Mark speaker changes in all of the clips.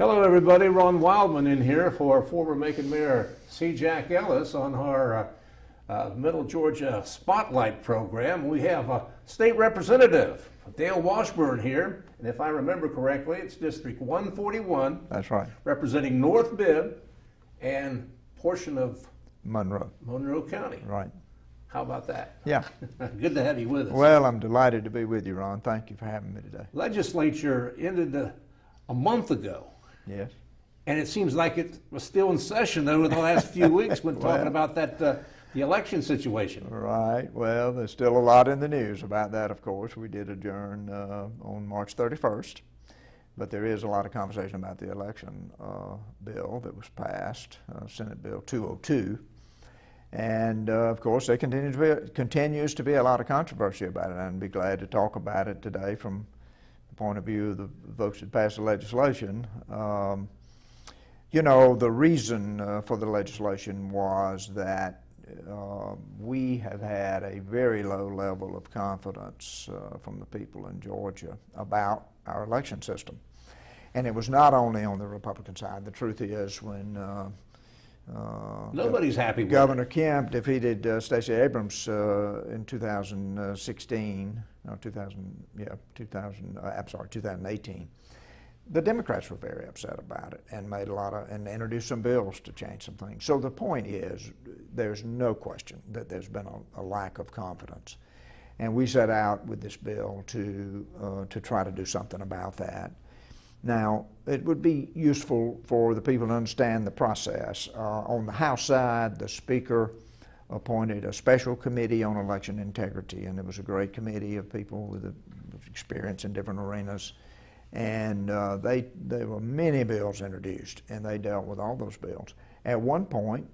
Speaker 1: Hello everybody, Ron Wildman in here for former Macon Mayor C. Jack Ellis on our Middle Georgia Spotlight program. We have a state representative, Dale Washburn here, and if I remember correctly, it's District 141.
Speaker 2: That's right.
Speaker 1: Representing North Bibb and portion of
Speaker 2: Monroe
Speaker 1: County.
Speaker 2: Right.
Speaker 1: How about that?
Speaker 2: Yeah.
Speaker 1: Good to have you with us.
Speaker 2: Well, I'm delighted to be with you, Ron. Thank you for having me today.
Speaker 1: Legislature ended a month ago.
Speaker 2: Yes.
Speaker 1: And it seems like it was still in session over the last few weeks when talking about that the election situation.
Speaker 2: Right. Well, there's still a lot in the news about that, of course. We did adjourn on March 31st, but there is a lot of conversation about the election bill that was passed, Senate Bill 202. And of course, there continues to be a lot of controversy about it, and I'd be glad to talk about it today from the point of view of the folks that passed the legislation. You know, the reason for the legislation was that we have had a very low level of confidence from the people in Georgia about our election system. And it was not only on the Republican side. The truth is, when
Speaker 1: nobody's happy with
Speaker 2: Governor Kemp defeated Stacey Abrams in 2018. The Democrats were very upset about it and made and introduced some bills to change some things. So the point is, there's no question that there's been a lack of confidence, and we set out with this bill to try to do something about that. Now, it would be useful for the people to understand the process. On the House side, the Speaker appointed a special committee on election integrity, and it was a great committee of people with experience in different arenas. And there were many bills introduced, and they dealt with all those bills. At one point,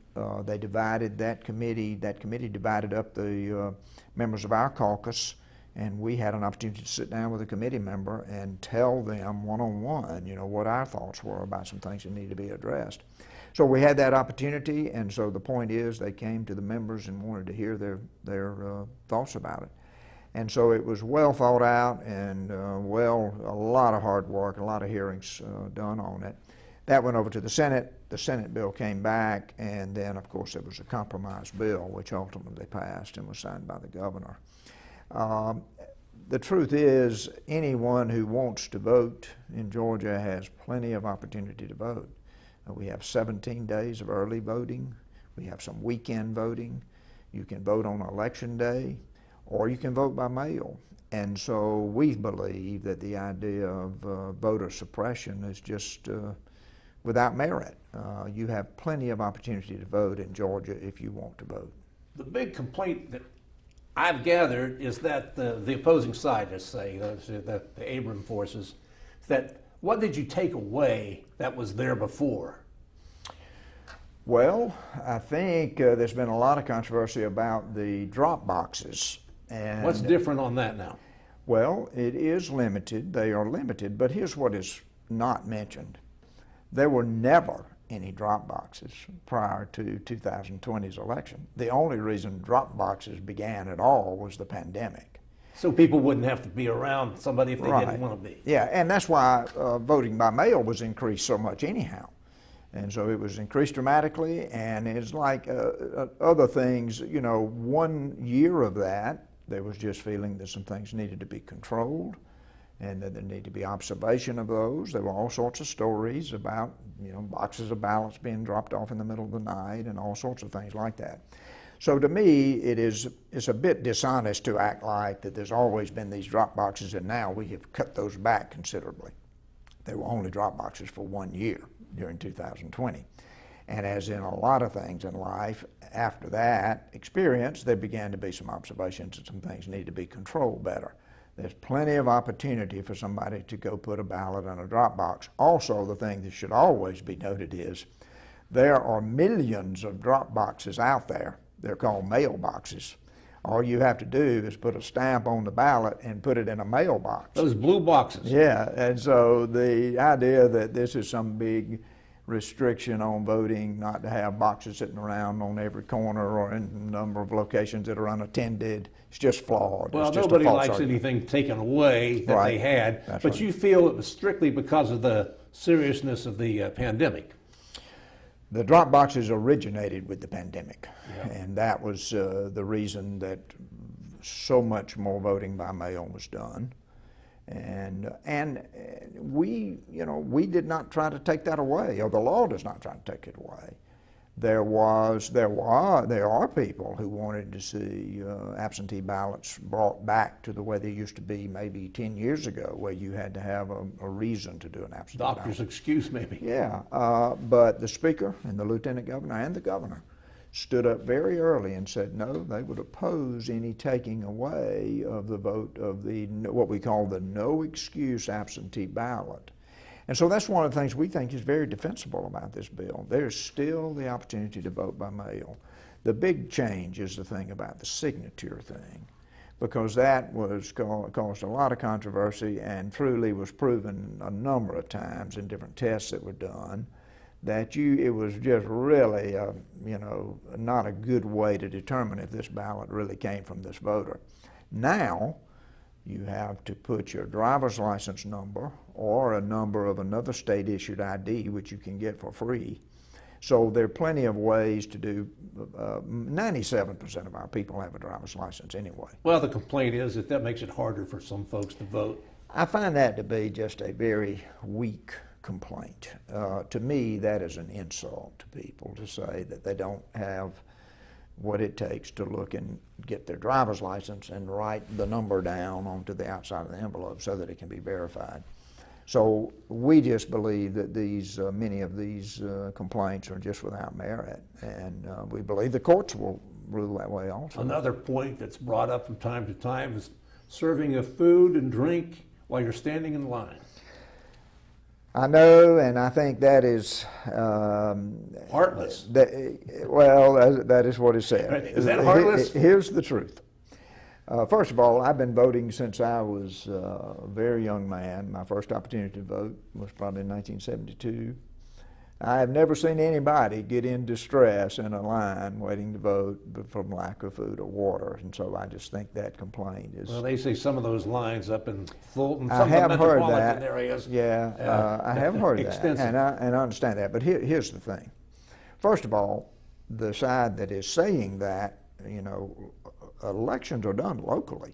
Speaker 2: they divided that committee. That committee divided up the members of our caucus, and we had an opportunity to sit down with a committee member and tell them one-on-one, you know, what our thoughts were about some things that need to be addressed. So we had that opportunity, and so the point is, they came to the members and wanted to hear their thoughts about it. And so it was well thought out and a lot of hard work, a lot of hearings done on it. That went over to the Senate. The Senate bill came back, and then, of course, there was a compromise bill, which ultimately passed and was signed by the governor. The truth is, anyone who wants to vote in Georgia has plenty of opportunity to vote. We have 17 days of early voting. We have some weekend voting. You can vote on election day, or you can vote by mail. And so we believe that the idea of voter suppression is just without merit. You have plenty of opportunity to vote in Georgia if you want to vote.
Speaker 1: The big complaint that I've gathered is that the opposing side, let's say, the Abram forces, that what did you take away that was there before?
Speaker 2: Well, I think there's been a lot of controversy about the drop boxes. And
Speaker 1: what's different on that now?
Speaker 2: Well, it is limited. They are limited, but here's what is not mentioned. There were never any drop boxes prior to 2020's election. The only reason drop boxes began at all was the pandemic.
Speaker 1: So people wouldn't have to be around somebody if they didn't want to be.
Speaker 2: Yeah, and that's why voting by mail was increased so much anyhow. And so it was increased dramatically, and it's like other things, you know, 1 year of that, there was just feeling that some things needed to be controlled and that there needed to be observation of those. There were all sorts of stories about, you know, boxes of ballots being dropped off in the middle of the night and all sorts of things like that. So to me, it's a bit dishonest to act like that there's always been these drop boxes and now we have cut those back considerably. They were only drop boxes for 1 year during 2020. And as in a lot of things in life, after that experience, there began to be some observations that some things need to be controlled better. There's plenty of opportunity for somebody to go put a ballot in a drop box. Also, the thing that should always be noted is there are millions of drop boxes out there. They're called mailboxes. All you have to do is put a stamp on the ballot and put it in a mailbox.
Speaker 1: Those blue boxes.
Speaker 2: Yeah, and so the idea that this is some big restriction on voting, not to have boxes sitting around on every corner or in a number of locations that are unattended, it's just flawed.
Speaker 1: Well,
Speaker 2: it's just
Speaker 1: nobody
Speaker 2: a false
Speaker 1: likes
Speaker 2: argument.
Speaker 1: anything taken away that
Speaker 2: Right.
Speaker 1: they had,
Speaker 2: That's
Speaker 1: but
Speaker 2: right.
Speaker 1: you feel it was strictly because of the seriousness of the pandemic.
Speaker 2: The drop boxes originated with the pandemic,
Speaker 1: Yeah.
Speaker 2: and that was the reason that so much more voting by mail was done. And we, we did not try to take that away, or the law does not try to take it away. There are people who wanted to see absentee ballots brought back to the way they used to be maybe 10 years ago, where you had to have a reason to do an absentee ballot.
Speaker 1: Doctor's excuse, maybe.
Speaker 2: Yeah, but the Speaker and the Lieutenant Governor and the Governor stood up very early and said no, they would oppose any taking away of the vote of the what we call the no excuse absentee ballot. And so that's one of the things we think is very defensible about this bill. There's still the opportunity to vote by mail. The big change is the thing about the signature thing, because that caused a lot of controversy and truly was proven a number of times in different tests that were done that it was just really, not a good way to determine if this ballot really came from this voter. Now, you have to put your driver's license number or a number of another state-issued ID, which you can get for free. So there are plenty of ways to do. 97% of our people have a driver's license anyway.
Speaker 1: Well, the complaint is that makes it harder for some folks to vote.
Speaker 2: I find that to be just a very weak complaint. To me, that is an insult to people to say that they don't have what it takes to look and get their driver's license and write the number down onto the outside of the envelope so that it can be verified. So we just believe that many of these complaints are just without merit, and we believe the courts will rule that way also.
Speaker 1: Another point that's brought up from time to time is serving of food and drink while you're standing in line.
Speaker 2: I know, and I think that is
Speaker 1: Heartless.
Speaker 2: That is what it said.
Speaker 1: Is that heartless?
Speaker 2: Here's the truth. First of all, I've been voting since I was a very young man. My first opportunity to vote was probably in 1972. I have never seen anybody get in distress in a line waiting to vote from lack of food or water, and so I just think that complaint is...
Speaker 1: Well, they say some of those lines up in Fulton,
Speaker 2: I
Speaker 1: some
Speaker 2: have
Speaker 1: of the
Speaker 2: heard
Speaker 1: metropolitan
Speaker 2: that.
Speaker 1: areas.
Speaker 2: Yeah, I have heard that,
Speaker 1: Extensive.
Speaker 2: and I understand that. But here's the thing. First of all, the side that is saying that, elections are done locally,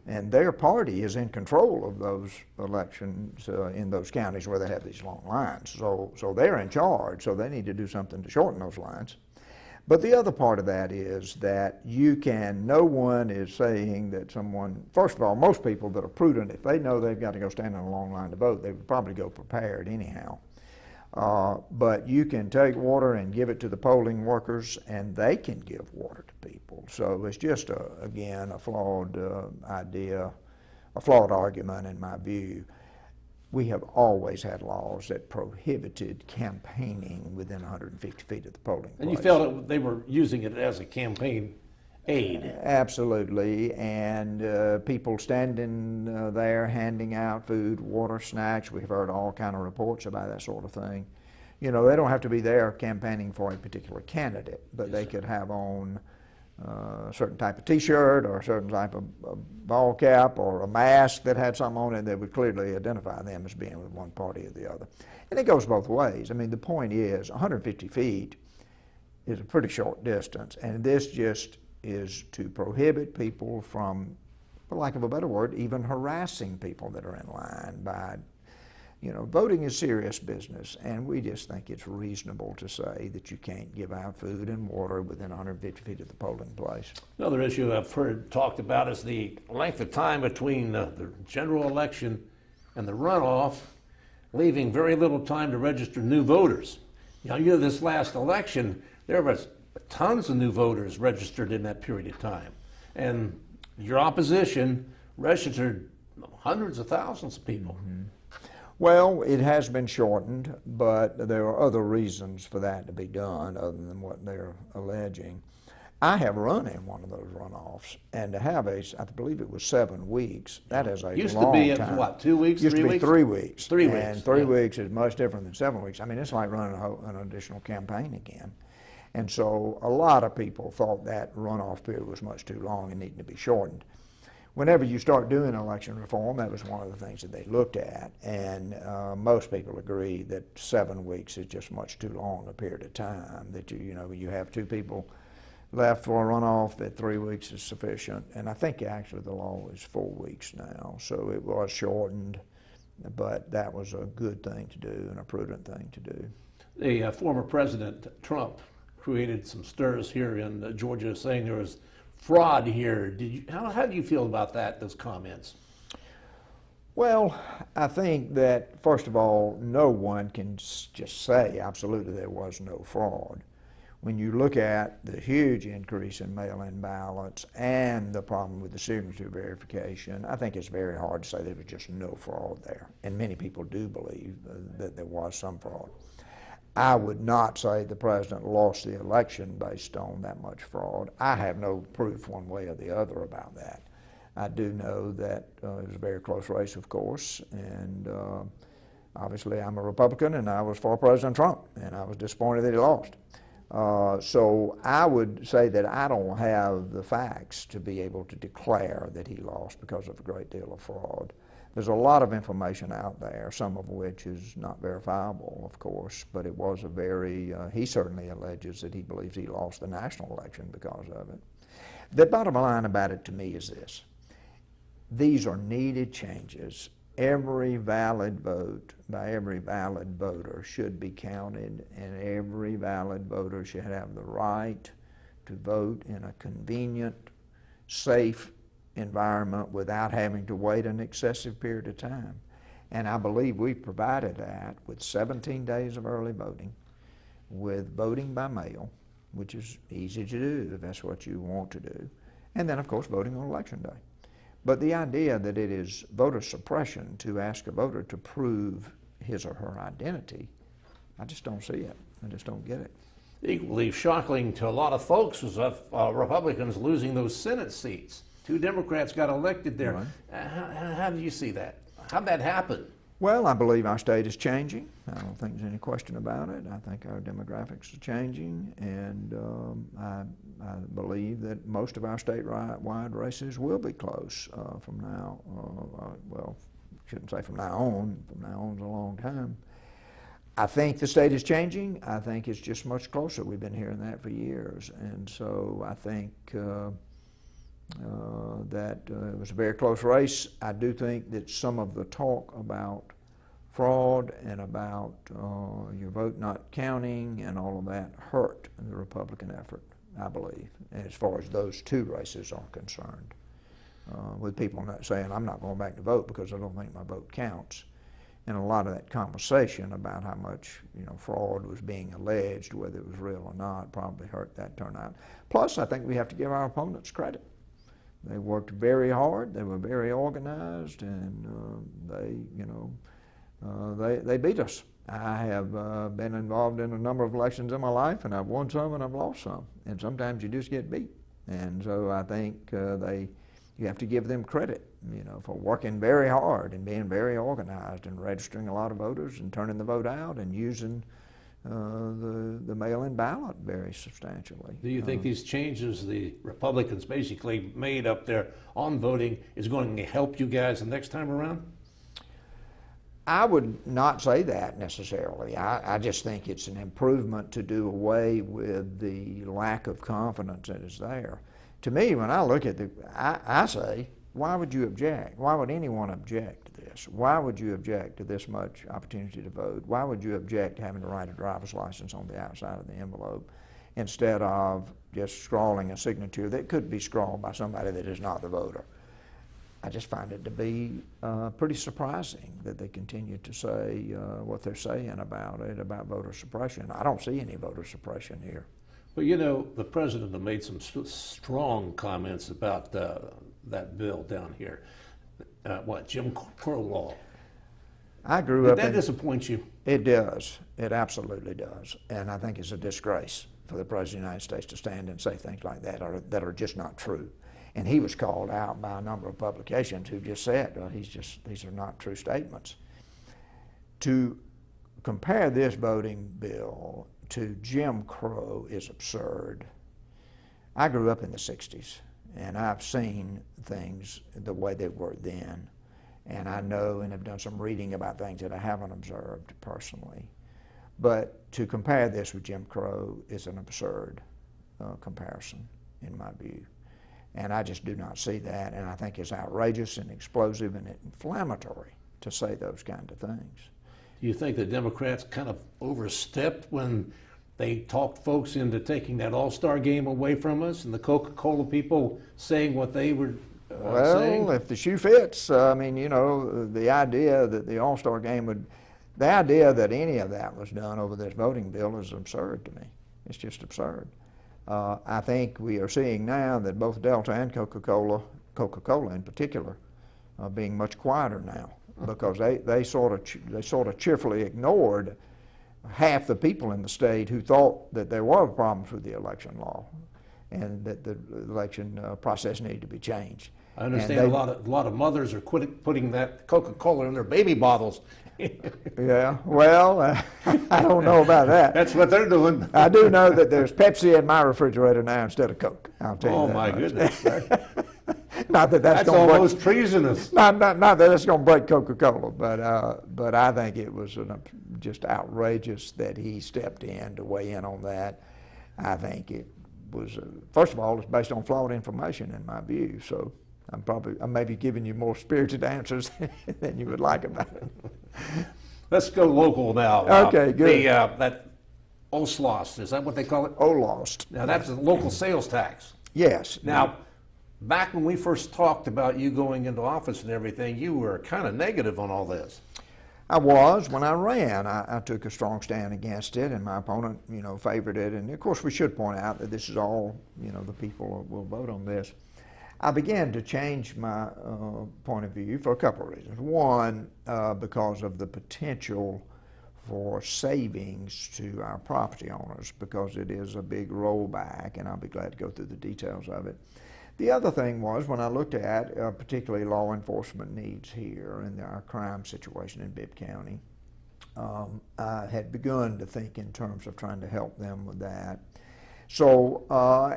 Speaker 2: and their party is in control of those elections in those counties where they have these long lines. So they're in charge, so they need to do something to shorten those lines. But the other part of that is that no one is saying that first of all, most people that are prudent, if they know they've got to go stand in a long line to vote, they would probably go prepared anyhow. But you can take water and give it to the polling workers, and they can give water to people. So it's just, again, a flawed idea, a flawed argument in my view. We have always had laws that prohibited campaigning within 150 feet of the polling place.
Speaker 1: And you felt that they were using it as a campaign aid.
Speaker 2: Absolutely, and people standing there handing out food, water, snacks. We've heard all kind of reports about that sort of thing. They don't have to be there campaigning for a particular candidate, but they could have on a certain type of T-shirt or a certain type of ball cap or a mask that had something on it that would clearly identify them as being with one party or the other. And it goes both ways. I mean, the point is 150 feet is a pretty short distance, and this just is to prohibit people from, for lack of a better word, even harassing people that are in line by, voting is serious business, and we just think it's reasonable to say that you can't give out food and water within 150 feet of the polling place.
Speaker 1: Another issue I've heard talked about is the length of time between the general election and the runoff, leaving very little time to register new voters. This last election, there was tons of new voters registered in that period of time. And your opposition registered hundreds of thousands of people.
Speaker 2: Mm-hmm. Well, it has been shortened, but there are other reasons for that to be done other than what they're alleging. I have run in one of those runoffs, and to have I believe it was 7 weeks, that is a long time.
Speaker 1: Used to be, what, 2 weeks, 3 weeks?
Speaker 2: Used to be 3 weeks.
Speaker 1: 3 weeks.
Speaker 2: And 3 weeks is much different than 7 weeks. I mean, it's like running an additional campaign again. And so a lot of people thought that runoff period was much too long and needed to be shortened. whenever you start doing election reform, that was one of the things that they looked at, and most people agree that 7 weeks is just much too long a period of time, that you have two people left for a runoff, that 3 weeks is sufficient. And I think actually the law is 4 weeks now, so it was shortened, but that was a good thing to do and a prudent thing to do.
Speaker 1: The former President Trump created some stirs here in Georgia, saying there was fraud here. How do you feel about that, those comments?
Speaker 2: Well, I think that, first of all, no one can just say absolutely there was no fraud. When you look at the huge increase in mail-in ballots and the problem with the signature verification, I think it's very hard to say there was just no fraud there. And many people do believe that there was some fraud. I would not say the president lost the election based on that much fraud. I have no proof one way or the other about that. I do know that it was a very close race, of course, and obviously I'm a Republican and I was for President Trump, and I was disappointed that he lost. So I would say that I don't have the facts to be able to declare that he lost because of a great deal of fraud. There's a lot of information out there, some of which is not verifiable, of course, but it was a very, he certainly alleges that he believes he lost the national election because of it. The bottom line about it to me is this: these are needed changes. Every valid vote by every valid voter should be counted, and every valid voter should have the right to vote in a convenient, safe environment without having to wait an excessive period of time. And I believe we've provided that with 17 days of early voting, with voting by mail, which is easy to do if that's what you want to do, and then of course voting on election day. But the idea that it is voter suppression to ask a voter to prove his or her identity, I just don't see it. I just don't get it.
Speaker 1: Equally shocking to a lot of folks was Republicans losing those Senate seats. 2 Democrats got elected there.
Speaker 2: Right.
Speaker 1: How do you see that? How'd that happen?
Speaker 2: Well, I believe our state is changing. I don't think there's any question about it. I think our demographics are changing, and I believe that most of our statewide races will be close from now. Well, shouldn't say from now on. From now on is a long time. I think the state is changing. I think it's just much closer. We've been hearing that for years, and so I think that it was a very close race. I do think that some of the talk about fraud and about your vote not counting and all of that hurt the Republican effort, I believe, as far as those 2 races are concerned. With people not saying, I'm not going back to vote because I don't think my vote counts. And a lot of that conversation about how much fraud was being alleged, whether it was real or not, probably hurt that turnout. Plus, I think we have to give our opponents credit. They worked very hard. They were very organized, and they beat us. I have been involved in a number of elections in my life, and I've won some and I've lost some. And sometimes you just get beat. And so I think you have to give them credit, for working very hard and being very organized and registering a lot of voters and turning the vote out and using the mail-in ballot very substantially.
Speaker 1: Do you think these changes the Republicans basically made up there on voting is going to help you guys the next time around?
Speaker 2: I would not say that necessarily. I just think it's an improvement to do away with the lack of confidence that is there. To me, when I look at I say, why would you object? Why would anyone object to this? Why would you object to this much opportunity to vote? Why would you object to having to write a driver's license on the outside of the envelope instead of just scrawling a signature that could be scrawled by somebody that is not the voter? I just find it to be pretty surprising that they continue to say what they're saying about it, about voter suppression. I don't see any voter suppression here.
Speaker 1: Well, the president have made some strong comments about that bill down here. Jim Crow law.
Speaker 2: I grew up.
Speaker 1: Did that disappoint you?
Speaker 2: It does. It absolutely does. And I think it's a disgrace for the President of the United States to stand and say things like that that are just not true. And he was called out by a number of publications who just said, these are not true statements. To compare this voting bill to Jim Crow is absurd. I grew up in the 60s, And I've seen things the way they were then. And I know and have done some reading about things that I haven't observed personally. But to compare this with Jim Crow is an absurd comparison, in my view. And I just do not see that. And I think it's outrageous and explosive and inflammatory to say those kind of things.
Speaker 1: Do you think the Democrats kind of overstepped when they talked folks into taking that All-Star game away from us, and the Coca-Cola people saying what they were saying?
Speaker 2: Well, if the shoe fits, I mean, you know, the idea that the All-Star game would, the idea that any of that was done over this voting bill is absurd to me. It's just absurd. I think we are seeing now that both Delta and Coca-Cola in particular, are being much quieter now, because they sort of cheerfully ignored half the people in the state who thought that there were problems with the election law and that the election process needed to be changed.
Speaker 1: I understand a lot of mothers are putting that Coca-Cola in their baby bottles.
Speaker 2: Yeah, well, I don't know about that.
Speaker 1: That's what they're doing.
Speaker 2: I do know that there's Pepsi in my refrigerator now instead of Coke. I'll tell you
Speaker 1: Oh
Speaker 2: that
Speaker 1: my
Speaker 2: much.
Speaker 1: goodness.
Speaker 2: Not that that's going
Speaker 1: almost treasonous.
Speaker 2: Not that it's going to break Coca-Cola, but I think it was just outrageous that he stepped in to weigh in on that. I think it was, first of all, it's based on flawed information in my view. So I'm maybe giving you more spirited answers than you would like about it.
Speaker 1: Let's go local now.
Speaker 2: Okay, good.
Speaker 1: That OSLOS, is that what they call it?
Speaker 2: OLOST.
Speaker 1: Now that's a local sales tax.
Speaker 2: Yes.
Speaker 1: Now, back when we first talked about you going into office and everything, you were kind of negative on all this.
Speaker 2: I was. When I ran, I took a strong stand against it, and my opponent, you know, favored it. And of course, we should point out that this is all, you know, the people will vote on this. I began to change my point of view for a couple of reasons. One, because of the potential for savings to our property owners, because it is a big rollback, and I'll be glad to go through the details of it. The other thing was, when I looked at particularly law enforcement needs here and our crime situation in Bibb County, I had begun to think in terms of trying to help them with that. So,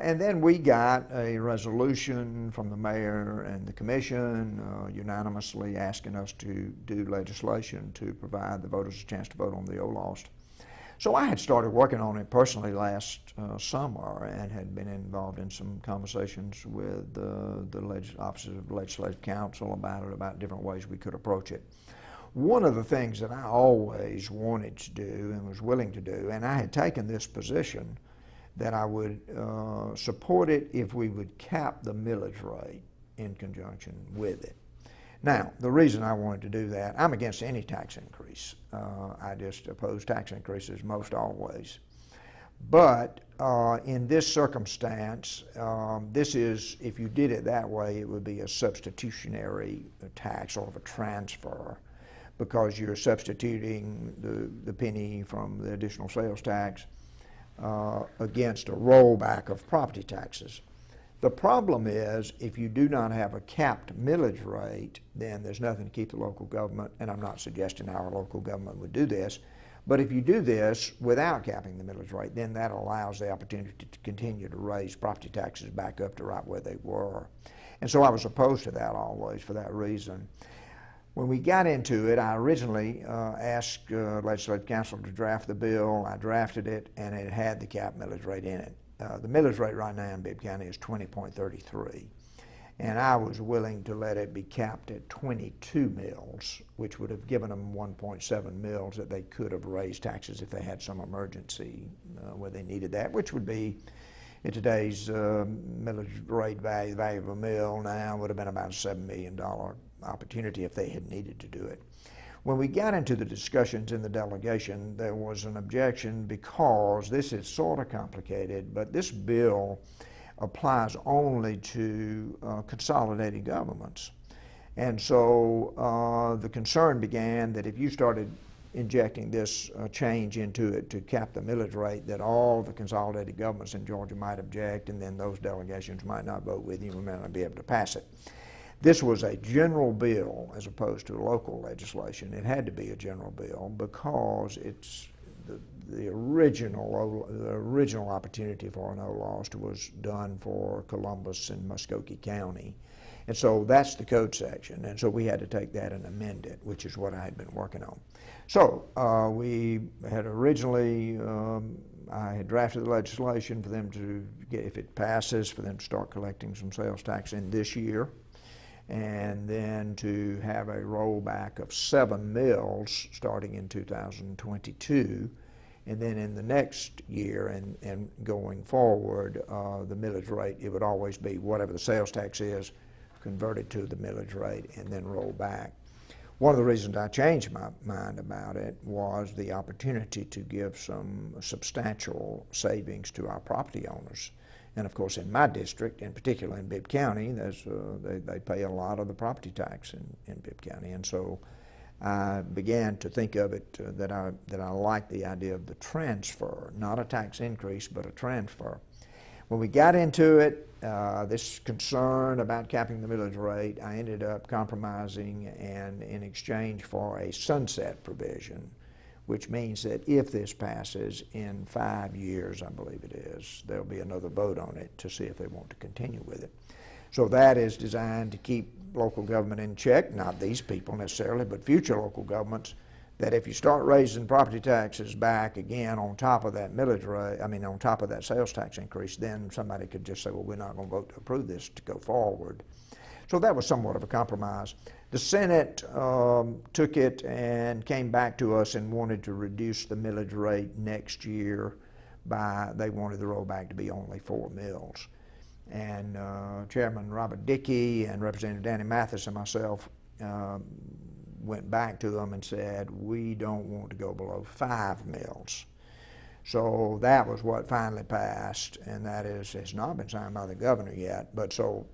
Speaker 2: and then we got a resolution from the mayor and the commission unanimously asking us to do legislation to provide the voters a chance to vote on the OLOST. So I had started working on it personally last summer and had been involved in some conversations with the offices of the Legislative Council about different ways we could approach it. One of the things that I always wanted to do and was willing to do, and I had taken this position, that I would support it if we would cap the millage rate in conjunction with it. Now, the reason I wanted to do that, I'm against any tax increase. I just oppose tax increases most always. But in this circumstance, this is, if you did it that way, it would be a substitutionary tax, sort of a transfer, because you're substituting the penny from the additional sales tax against a rollback of property taxes. The problem is, if you do not have a capped millage rate, then there's nothing to keep the local government, and I'm not suggesting our local government would do this, but if you do this without capping the millage rate, then that allows the opportunity to continue to raise property taxes back up to right where they were. And so I was opposed to that always for that reason. When we got into it, I originally asked Legislative Council to draft the bill. I drafted it, and it had the cap millage rate in it. The millage rate right now in Bibb County is 20.33, and I was willing to let it be capped at 22 mills, which would have given them 1.7 mills that they could have raised taxes if they had some emergency where they needed that, which would be, in today's millage rate value of a mill now, would have been about a $7 million opportunity if they had needed to do it. When we got into the discussions in the delegation, there was an objection because this is sort of complicated, but this bill applies only to consolidated governments. And so the concern began that if you started injecting this change into it to cap the millage rate, that all the consolidated governments in Georgia might object, and then those delegations might not vote with you and might not be able to pass it. This was a general bill as opposed to local legislation. It had to be a general bill because the original opportunity for an OLOST was done for Columbus and Muskogee County. And so that's the code section. And so we had to take that and amend it, which is what I had been working on. So we had originally, I had drafted the legislation for them to get, if it passes, for them to start collecting some sales tax in this year, and then to have a rollback of 7 mills starting in 2022. And then in the next year and going forward, the millage rate, it would always be whatever the sales tax is, converted to the millage rate and then roll back. One of the reasons I changed my mind about it was the opportunity to give some substantial savings to our property owners. And of course, in my district, in particular in Bibb County, they pay a lot of the property tax in Bibb County. And so I began to think of it that I liked the idea of the transfer, not a tax increase, but a transfer. When we got into it, this concern about capping the millage rate, I ended up compromising and in exchange for a sunset provision, which means that if this passes in 5 years, I believe it is, there'll be another vote on it to see if they want to continue with it. So that is designed to keep local government in check, not these people necessarily, but future local governments, that if you start raising property taxes back again on top of that millage rate, on top of that sales tax increase, then somebody could just say, well, we're not going to vote to approve this to go forward. So that was somewhat of a compromise. The Senate took it and came back to us and wanted to reduce the millage rate next year by, they wanted the rollback to be only 4 mills. And Chairman Robert Dickey and Representative Danny Mathis and myself went back to them and said, we don't want to go below 5 mills. So that was what finally passed, and that has not been signed by the governor yet. But so,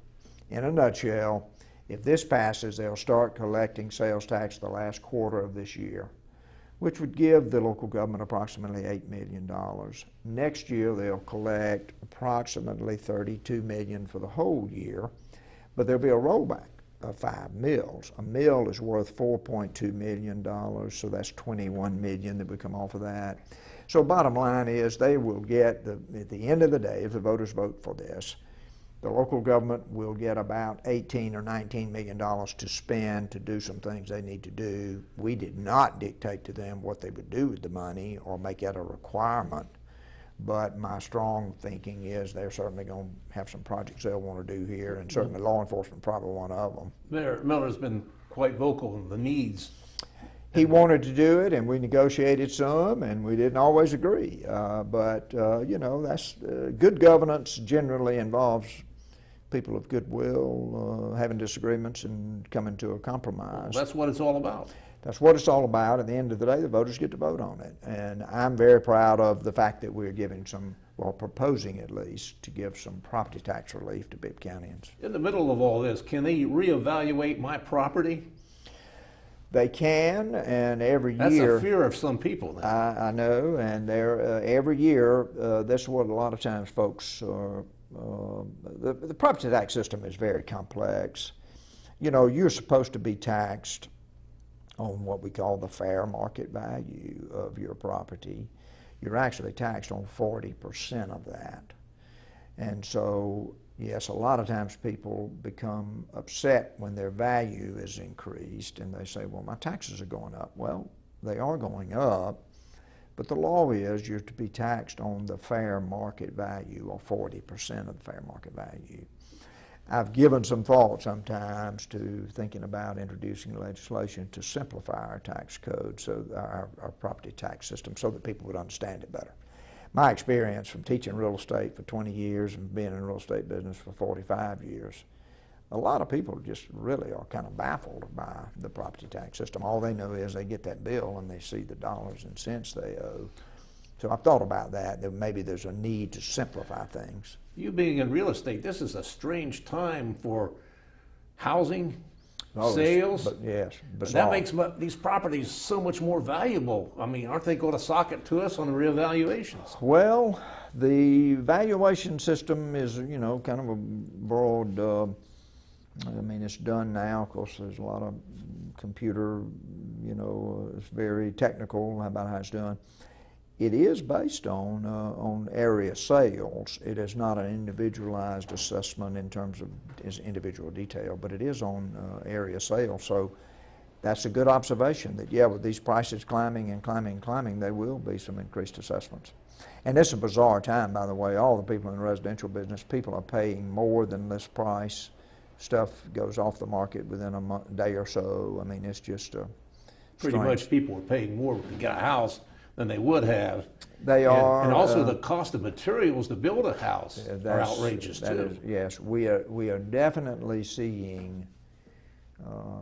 Speaker 2: in a nutshell, if this passes, they'll start collecting sales tax the last quarter of this year, which would give the local government approximately $8 million. Next year, they'll collect approximately $32 million for the whole year, but there'll be a rollback of 5 mills. A mill is worth $4.2 million, so that's $21 million that would come off of that. So bottom line is they will get, at the end of the day, if the voters vote for this, the local government will get about $18 or $19 million to spend to do some things they need to do. We did not dictate to them what they would do with the money or make that a requirement. But my strong thinking is they're certainly going to have some projects they'll want to do here, and certainly law enforcement probably one of them.
Speaker 1: Mayor Miller's been quite vocal in the needs.
Speaker 2: He wanted to do it, and we negotiated some, and we didn't always agree. But that's good governance generally involves people of goodwill having disagreements and coming to a compromise.
Speaker 1: Well, that's what it's all about.
Speaker 2: That's what it's all about. At the end of the day, the voters get to vote on it. And I'm very proud of the fact that we're giving some, well, proposing at least, to give some property tax relief to Bibb Countyans.
Speaker 1: In the middle of all this, can they reevaluate my property?
Speaker 2: They can, and every year.
Speaker 1: That's a fear of some people now.
Speaker 2: I know, and every year, that's what a lot of times folks are. The property tax system is very complex. You know, you're supposed to be taxed on what we call the fair market value of your property. You're actually taxed on 40% of that. And so, yes, a lot of times people become upset when their value is increased and they say, well, my taxes are going up. Well, they are going up, but the law is you're to be taxed on the fair market value, or 40% of the fair market value. I've given some thought sometimes to thinking about introducing legislation to simplify our tax code, so our property tax system, so that people would understand it better. My experience from teaching real estate for 20 years and being in the real estate business for 45 years, a lot of people just really are kind of baffled by the property tax system. All they know is they get that bill and they see the dollars and cents they owe. So I've thought about that maybe there's a need to simplify things. You
Speaker 1: being in real estate, this is a strange time for housing,
Speaker 2: Oh,
Speaker 1: sales.
Speaker 2: But yes,
Speaker 1: that makes these properties so much more valuable. I mean, aren't they going to sock it to us on the reevaluations?
Speaker 2: Well, the valuation system is, kind of a broad, it's done now. Of course, there's a lot of computer, it's very technical about how it's done. it is based on area sales. It is not an individualized assessment in terms of individual detail, but it is on area sales. So that's a good observation that, yeah, with these prices climbing and climbing and climbing, there will be some increased assessments. And it's a bizarre time, by the way. All the people in the residential business, people are paying more than list price. Stuff goes off the market within a day or so. I mean, it's just
Speaker 1: Pretty much people are paying more to get a house than they would have.
Speaker 2: They are.
Speaker 1: And also the cost of materials to build a house are outrageous too.
Speaker 2: Yes, we are definitely seeing,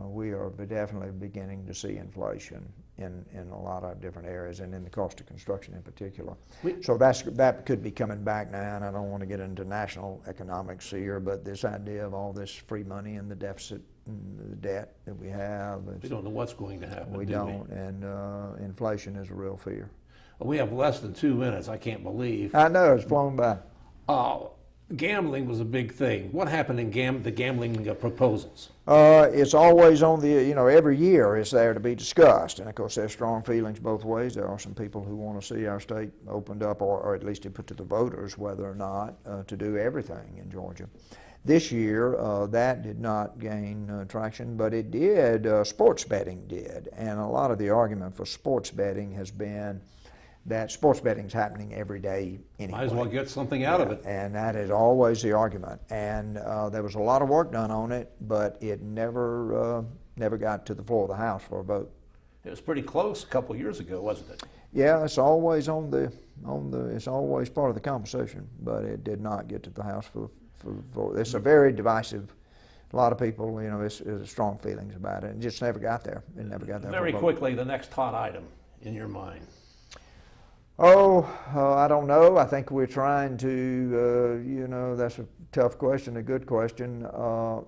Speaker 2: we are definitely beginning to see inflation in a lot of different areas, and in the cost of construction in particular. So that could be coming back now, and I don't want to get into national economics here, but this idea of all this free money and the deficit and the debt that we have.
Speaker 1: We don't know what's going to happen.
Speaker 2: We don't, and inflation is a real fear.
Speaker 1: We have less than 2 minutes, I can't believe.
Speaker 2: I know, it's flown by.
Speaker 1: Gambling was a big thing. What happened in the gambling proposals?
Speaker 2: It's always on the, every year it's there to be discussed. And of course, there's strong feelings both ways. There are some people who want to see our state opened up, or at least to put to the voters whether or not to do everything in Georgia. This year, that did not gain traction, but it did, sports betting did. And a lot of the argument for sports betting has been that sports betting is happening every day anyway.
Speaker 1: Might as well get something out of it.
Speaker 2: And that is always the argument. And there was a lot of work done on it, but it never got to the floor of the House for a vote.
Speaker 1: It was pretty close a couple of years ago, wasn't it?
Speaker 2: Yeah, it's always it's always part of the conversation, but it did not get to the House for vote. It's a very divisive. A lot of people, there's strong feelings about it. It just never got there. It never got there.
Speaker 1: Very quickly, the next hot item in your mind.
Speaker 2: I don't know. I think we're trying to, that's a tough question, a good question. I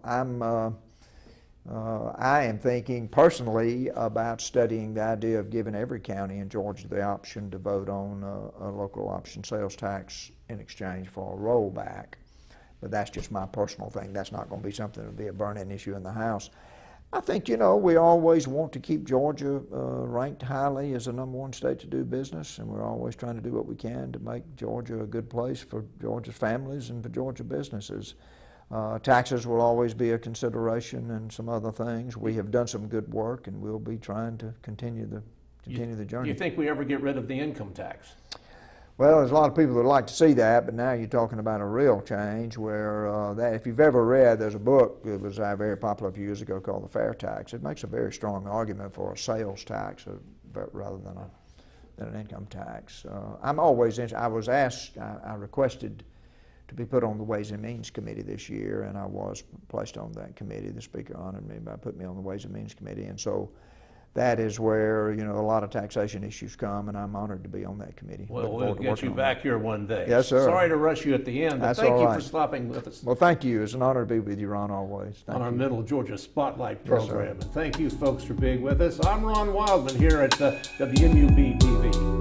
Speaker 2: am thinking personally about studying the idea of giving every county in Georgia the option to vote on a local option sales tax in exchange for a rollback. But that's just my personal thing. That's not going to be something that will be a burning issue in the House. I think, we always want to keep Georgia ranked highly as the #1 state to do business, and we're always trying to do what we can to make Georgia a good place for Georgia's families and for Georgia businesses. Taxes will always be a consideration, and some other things. We have done some good work, and we'll be trying to continue the journey.
Speaker 1: Do you think we ever get rid of the income tax?
Speaker 2: Well, there's a lot of people that would like to see that, but now you're talking about a real change where that, if you've ever read, there's a book that was very popular a few years ago called The Fair Tax. It makes a very strong argument for a sales tax rather than an income tax. I'm always interested. I requested to be put on the Ways and Means Committee this year, and I was placed on that committee. The Speaker honored me by putting me on the Ways and Means Committee, and so that is where, a lot of taxation issues come, and I'm honored to be on that committee.
Speaker 1: Well, we'll get you back here one day.
Speaker 2: Yes, sir.
Speaker 1: Sorry to rush you at the end, but
Speaker 2: That's
Speaker 1: thank
Speaker 2: all
Speaker 1: you
Speaker 2: right.
Speaker 1: for stopping with us.
Speaker 2: Well, thank you. It's an honor to be with you, Ron, always. Thank
Speaker 1: on our
Speaker 2: you.
Speaker 1: Middle Georgia Spotlight
Speaker 2: Yes, sir.
Speaker 1: program. And thank you, folks, for being with us. I'm Ron Wildman here at WMUB TV.